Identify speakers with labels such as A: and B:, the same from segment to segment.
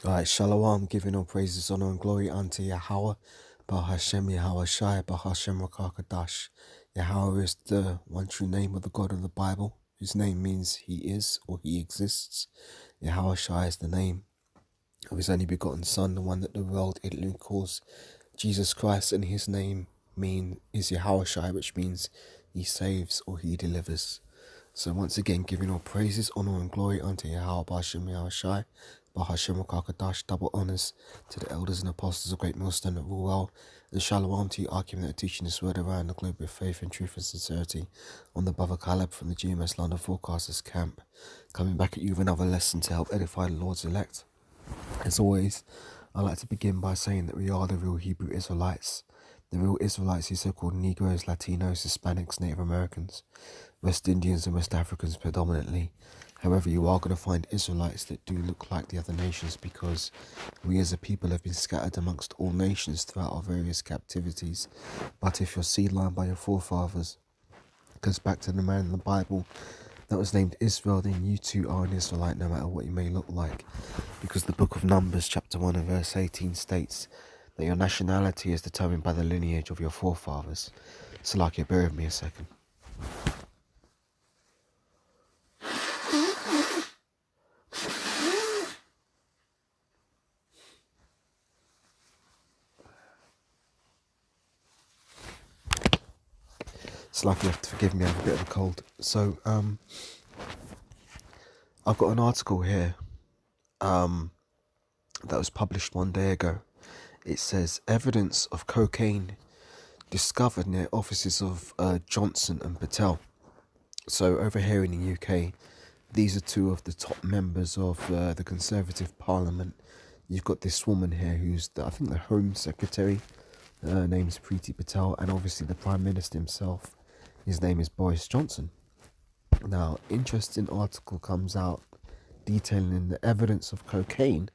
A: Alright, Shalom, giving all praises, honor, and glory unto Yahweh, Bahashem Yahweh Shai, Bahashem Rakakadash. Yahweh is the one true name of the God of the Bible, whose name means he is or he exists. Yahweh Shai is the name of his only begotten Son, the one that the world ignorantly calls Jesus Christ, and his name is Yahweh Shai, which means he saves or he delivers. So once again, giving all praises, honor, and glory unto Yahweh, Bahashem Yahweh Shai, Bahashem Rakakadash, double honors to the elders and apostles of Great Millstone that rule well, and shalom to you, argument that teaching this word around the globe with faith and truth and sincerity. On the Brother Caleb from the GMS London Forecasters Camp, coming back at you with another lesson to help edify the Lord's elect. As always, I'd like to begin by saying that we are the real Hebrew Israelites. The real Israelites, these so-called Negroes, Latinos, Hispanics, Native Americans, West Indians and West Africans predominantly. However, you are going to find Israelites that do look like the other nations, because we as a people have been scattered amongst all nations throughout our various captivities. But if your seed line by your forefathers goes back to the man in the Bible that was named Israel, then you too are an Israelite, no matter what you may look like. Because the book of Numbers chapter 1 and verse 18 states that your nationality is determined by the lineage of your forefathers. So like you, bear with me a second. It's like you have to forgive me, I have a bit of a cold. So, I've got an article here that was published 1 day ago. It says, evidence of cocaine discovered near offices of Johnson and Patel. So over here in the UK, these are two of the top members of the Conservative Parliament. You've got this woman here who's, I think, the Home Secretary. Her name's Priti Patel, and obviously the Prime Minister himself. His name is Boris Johnson. Now, interesting article comes out detailing the evidence of cocaine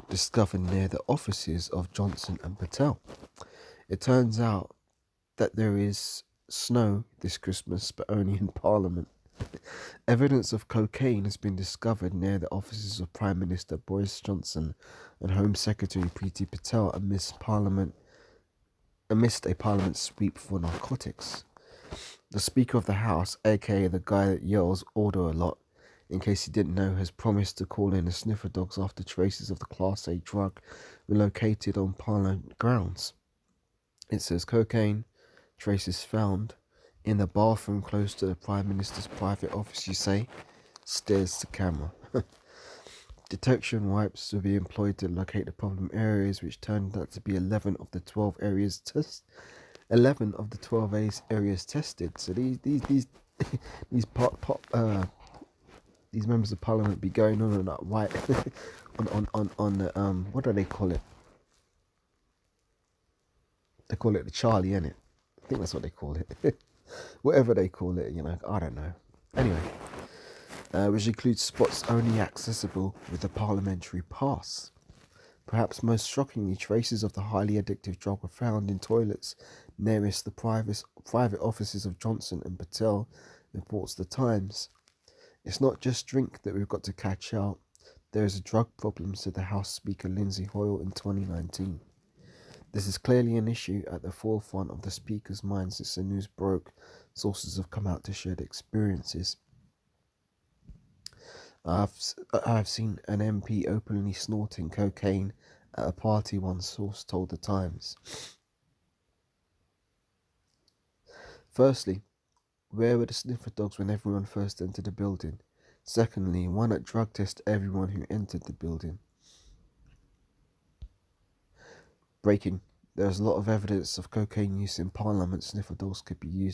A: discovered near the offices of Johnson and Patel. It turns out that there is snow this Christmas, but only in Parliament. Evidence of cocaine has been discovered near the offices of Prime Minister Boris Johnson and Home Secretary Priti Patel amidst a Parliament sweep for narcotics. The Speaker of the House, aka the guy that yells order a lot, in case you didn't know, has promised to call in the sniffer dogs after traces of the Class A drug were located on Parliament grounds. It says cocaine traces found in the bathroom close to the Prime Minister's private office, you say? Stares to camera. Detection wipes will be employed to locate the problem areas, which turned out to be 11 of the 12 areas tested. So these these members of Parliament be going on that white on the what do they call it? They call it the Charlie, innit? I think that's what they call it. Whatever they call it, I don't know. Anyway, which includes spots only accessible with a parliamentary pass. Perhaps most shockingly, traces of the highly addictive drug were found in toilets nearest the private offices of Johnson and Patel, reports the Times. It's not just drink that we've got to catch out. There is a drug problem, said the House Speaker Lindsay Hoyle in 2019. This is clearly an issue at the forefront of the Speaker's mind since the news broke. Sources have come out to share their experiences. I've seen an MP openly snorting cocaine at a party, one source told the Times. Firstly, where were the sniffer dogs when everyone first entered the building? Secondly, why not drug test everyone who entered the building? Breaking. There's a lot of evidence of cocaine use in Parliament. Sniffer dogs could be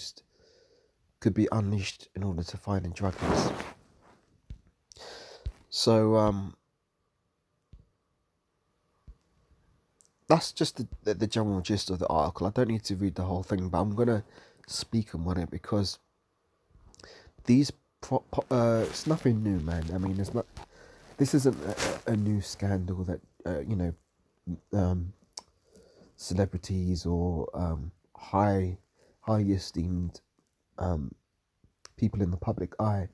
A: unleashed in order to find and drug dealers. So, that's just the general gist of the article. I don't need to read the whole thing, but I'm going to speak on it because these it's nothing new, man. I mean, this isn't a new scandal that, celebrities or high esteemed people in the public eye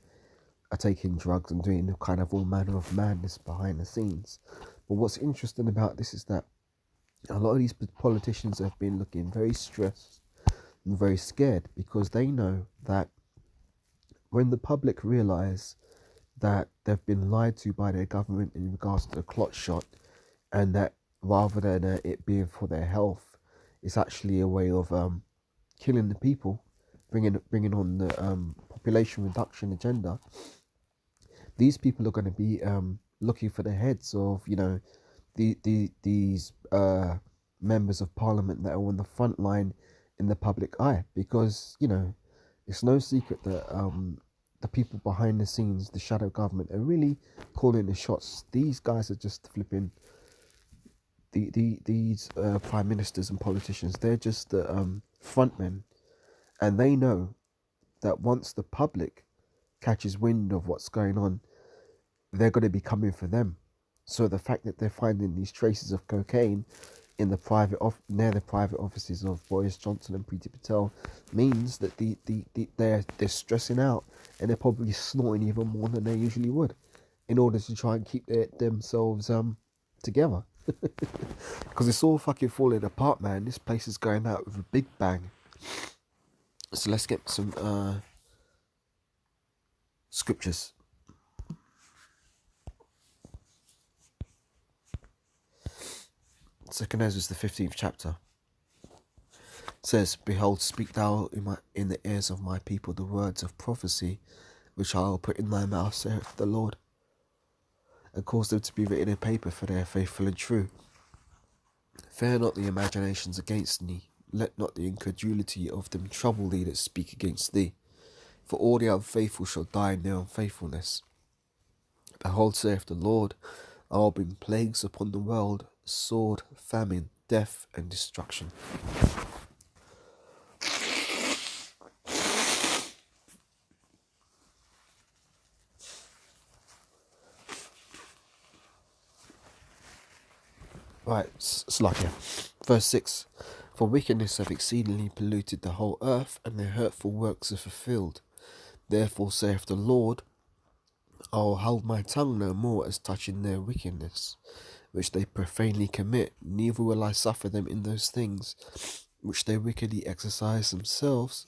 A: are taking drugs and doing kind of all manner of madness behind the scenes. But what's interesting about this is that a lot of these politicians have been looking very stressed and very scared, because they know that when the public realise that they've been lied to by their government in regards to the clot shot, and that rather than it being for their health, it's actually a way of killing the people, bringing on the population reduction agenda. These people are going to be looking for the heads of, you know, these members of parliament that are on the front line in the public eye, because, you know, it's no secret that the people behind the scenes, the shadow government, are really calling the shots. These guys are just flipping these prime ministers and politicians. They're just the front men, and they know that once the public catches wind of what's going on, they're going to be coming for them. So the fact that they're finding these traces of cocaine in the near the private offices of Boris Johnson and Priti Patel means that they're stressing out, and they're probably snorting even more than they usually would, in order to try and keep themselves together. Because it's all fucking falling apart, man. This place is going out with a big bang. So let's get some scriptures. Second Ezra, the 15th chapter. It says, "Behold, speak thou in the ears of my people the words of prophecy, which I will put in thy mouth, saith the Lord, and cause them to be written in paper, for they are faithful and true. Fear not the imaginations against thee, let not the incredulity of them trouble thee that speak against thee. For all the unfaithful shall die in their unfaithfulness. Behold, saith the Lord, I will bring plagues upon the world, sword, famine, death, and destruction." Right, Slakia. Verse 6. "For wickedness have exceedingly polluted the whole earth, and their hurtful works are fulfilled. Therefore saith the Lord, I will hold my tongue no more as touching their wickedness, which they profanely commit, neither will I suffer them in those things which they wickedly exercise themselves.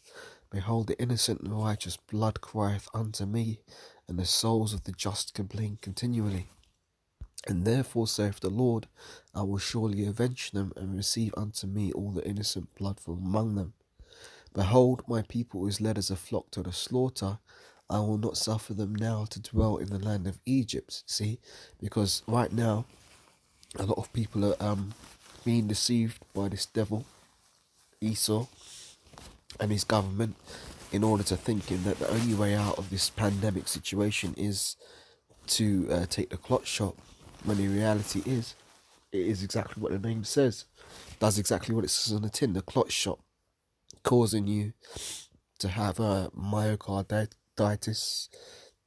A: Behold, the innocent and righteous blood crieth unto me, and the souls of the just complain continually. And therefore saith the Lord, I will surely avenge them, and receive unto me all the innocent blood from among them. Behold, my people is led as a flock to the slaughter. I will not suffer them now to dwell in the land of Egypt." See, because right now, a lot of people are being deceived by this devil, Esau, and his government, in order to thinking that the only way out of this pandemic situation is to take the clot shot, when the reality is, it is exactly what the name says. It does exactly what it says on the tin, the clot shot, causing you to have myocarditis,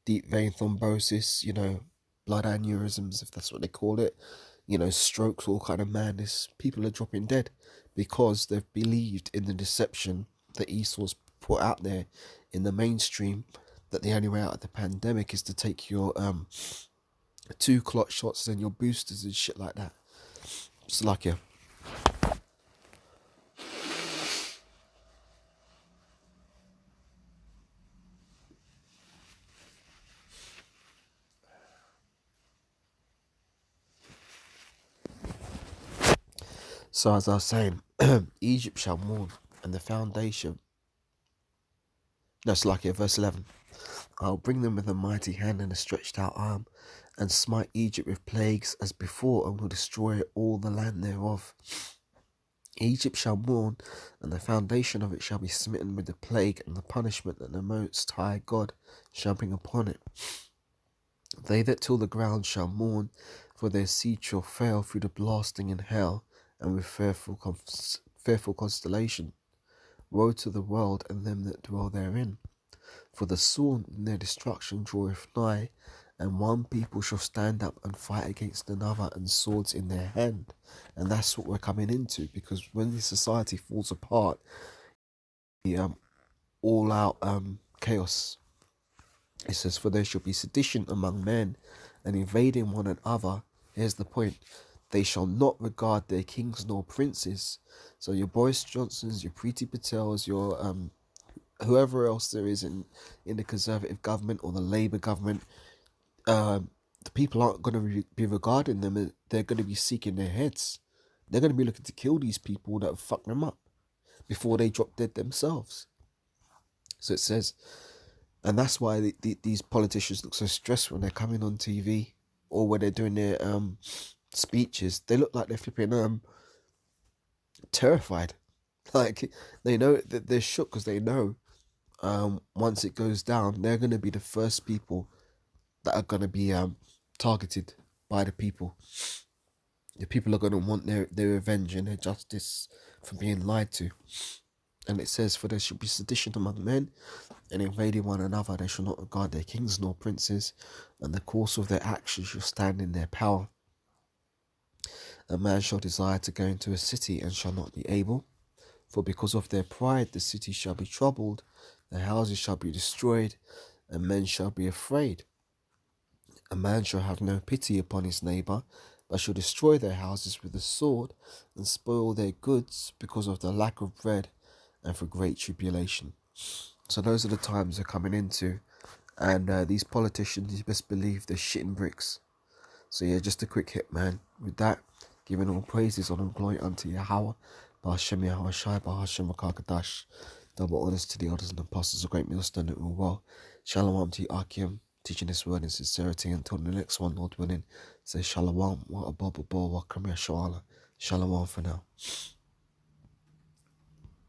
A: deep vein thrombosis, you know, blood aneurysms, if that's what they call it, you know, strokes, all kind of madness. People are dropping dead because they've believed in the deception that Esau's put out there in the mainstream, that the only way out of the pandemic is to take your 2 clot shots and your boosters and shit like that. It's like, yeah. So as I was saying, Egypt shall mourn, and the foundation. No, it's like it, verse 11. "I'll bring them with a mighty hand and a stretched out arm, and smite Egypt with plagues as before, and will destroy all the land thereof. Egypt shall mourn, and the foundation of it shall be smitten with the plague and the punishment that the Most High God shall bring upon it. They that till the ground shall mourn, for their seed shall fail through the blasting in hell, and with fearful constellation. Woe to the world and them that dwell therein. For the sword in their destruction draweth nigh, and one people shall stand up and fight against another, and swords in their hand." And that's what we're coming into, because when this society falls apart, the all-out chaos. It says, "For there shall be sedition among men, and invading one another, Here's the point. They shall not regard their kings nor princes. So your Boris Johnsons, your Priti Patels, your whoever else there is in the Conservative government or the Labour government, the people aren't going to be regarding them. They're going to be seeking their heads. They're going to be looking to kill these people that have fucked them up before they drop dead themselves. So it says, and that's why these politicians look so stressed when they're coming on TV or when they're doing their speeches. They look like they're flipping terrified. Like they know that they're shook because they know once it goes down, they're going to be the first people that are going to be targeted by the people. The people are going to want their revenge and their justice for being lied to. And it says, for there should be sedition among men, and invading one another. They shall not regard their kings nor princes, and the course of their actions shall stand in their power. A man shall desire to go into a city, and shall not be able. For because of their pride the city shall be troubled, the houses shall be destroyed, and men shall be afraid. A man shall have no pity upon his neighbour, but shall destroy their houses with the sword, and spoil their goods because of the lack of bread, and for great tribulation. So those are the times they're coming into, and these politicians, you best believe they're shitting bricks. So yeah, just a quick hit, man. With that, giving all praises, honor and glory unto Yahweh, Ba'Hashem Yahweh Shai, Ba'Hashem Rakakadash. Double honors to the elders and apostles of great millstone that all well. Shalom to Akim, teaching this word in sincerity until the next one, Lord willing. Say Shalom, wa abba wa kam ya shalom for now.